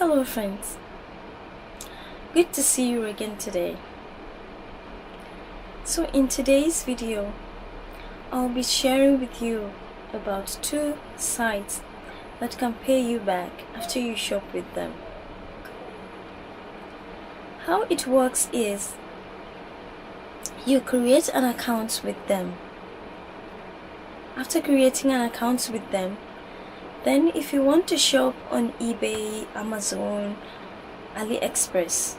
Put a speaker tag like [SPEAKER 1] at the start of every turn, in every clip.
[SPEAKER 1] Hello friends, good to see you again today. So in today's video, I'll be sharing with you about 2 sites that can pay you back after you shop with them. How it works is, you create an account with them. After creating an account with them, then if you want to shop on eBay, Amazon, AliExpress,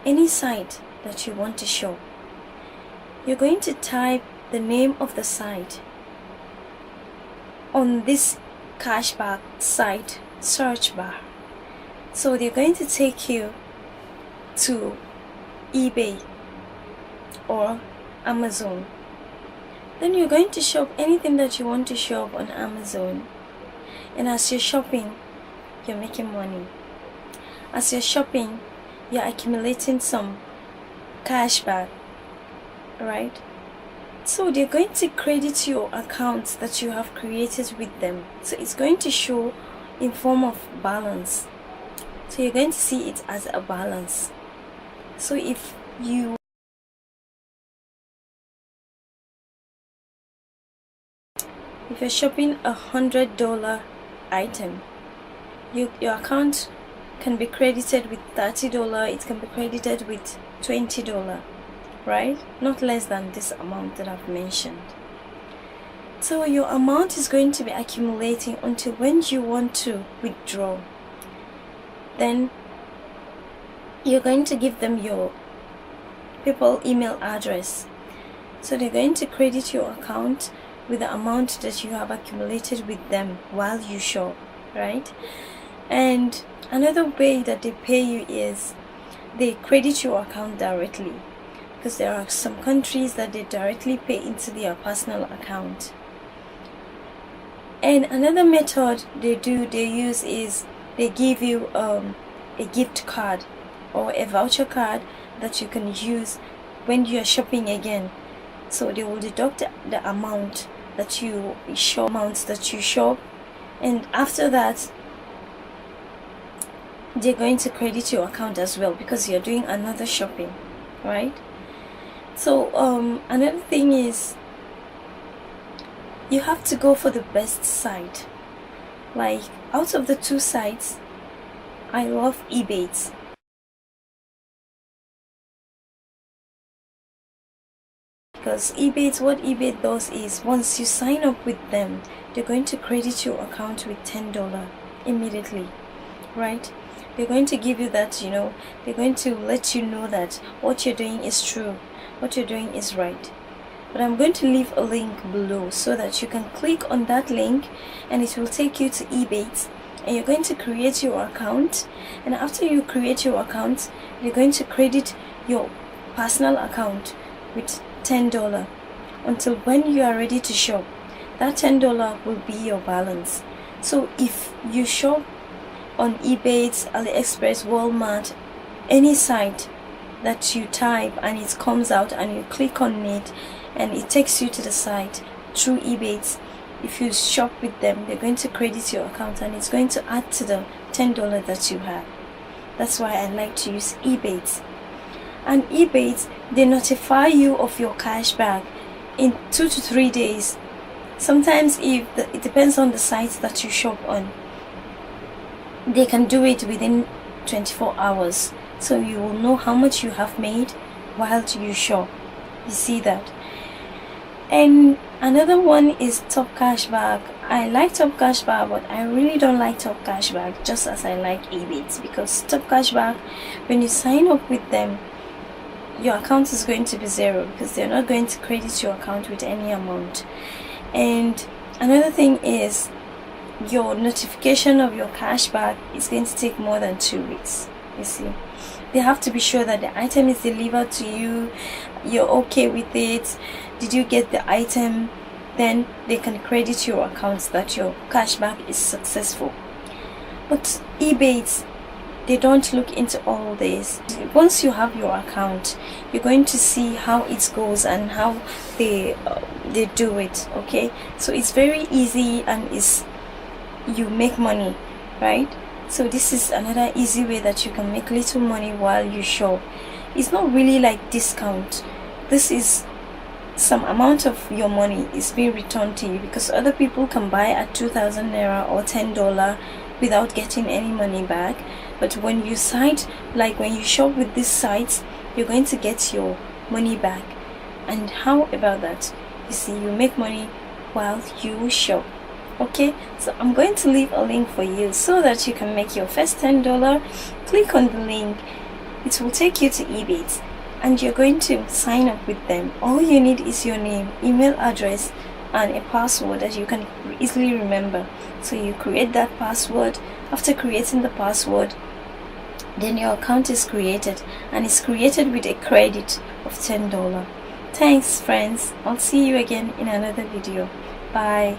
[SPEAKER 1] any site that you want to shop, you're going to type the name of the site on this cashback site search bar. So they're going to take you to eBay or Amazon. Then you're going to shop anything that you want to shop on Amazon. And as you're shopping, you're making money. As you're shopping, you're accumulating some cash back, right? So they're going to credit your accounts that you have created with them. So it's going to show in form of balance. So you're going to see it as a balance. So if you're shopping $100 item, your account can be credited with $30, it can be credited with $20, right? Not less than this amount that I've mentioned. So your amount is going to be accumulating until when you want to withdraw. Then you're going to give them your PayPal email address. So they're going to credit your account with the amount that you have accumulated with them while you shop, right? And another way that they pay you is they credit your account directly, because there are some countries that they directly pay into their personal account. And another method they use is they give you a gift card or a voucher card that you can use when you are shopping again. So they will deduct the amount that you shop, and after that they're going to credit your account as well, because you're doing another shopping, right? So another thing is, you have to go for the best site. Like, out of the 2 sites, I love Ebates. Because what eBay does is, once you sign up with them, they're going to credit your account with $10 immediately, right? They're going to give you that, they're going to let you know that what you're doing is true, what you're doing is right. But I'm going to leave a link below so that you can click on that link and it will take you to Ebates, and you're going to create your account. And after you create your account, you're going to credit your personal account with $10 until when you are ready to shop. That $10 will be your balance. So if you shop on Ebates, AliExpress, Walmart, any site that you type and it comes out and you click on it and it takes you to the site through Ebates, if you shop with them, they're going to credit your account and it's going to add to the $10 that you have. That's why I like to use Ebates. And Ebates, they notify you of your cash back in 2 to 3 days. Sometimes it depends on the site that you shop on. They can do it within 24 hours. So you will know how much you have made while you shop. You see that? And another one is Top Cashback. I like Top Cashback, but I really don't like Top Cashback just as I like Ebates, because Top Cashback, when you sign up with them, your account is going to be zero, because they're not going to credit your account with any amount. And another thing is, your notification of your cashback is going to take more than 2 weeks. You see, they have to be sure that the item is delivered to you, you're okay with it, did you get the item, then they can credit your account that your cashback is successful. But Ebates, they don't look into all this. Once you have your account, you're going to see how it goes and how they do it. Okay, so it's very easy and you make money, right? So this is another easy way that you can make little money while you shop. It's not really like discount. This is some amount of your money is being returned to you, because other people can buy at 2,000 naira or $10 without getting any money back. But when you when you shop with these sites, you're going to get your money back. And how about that? You see, you make money while you shop. Okay, so I'm going to leave a link for you so that you can make your first $10. Click on the link. It will take you to Ebates, and you're going to sign up with them. All you need is your name, email address, and a password that you can easily remember. So you create that password. After creating the password, then your account is created, and it's created with a credit of $10. Thanks friends, I'll see you again in another video. Bye.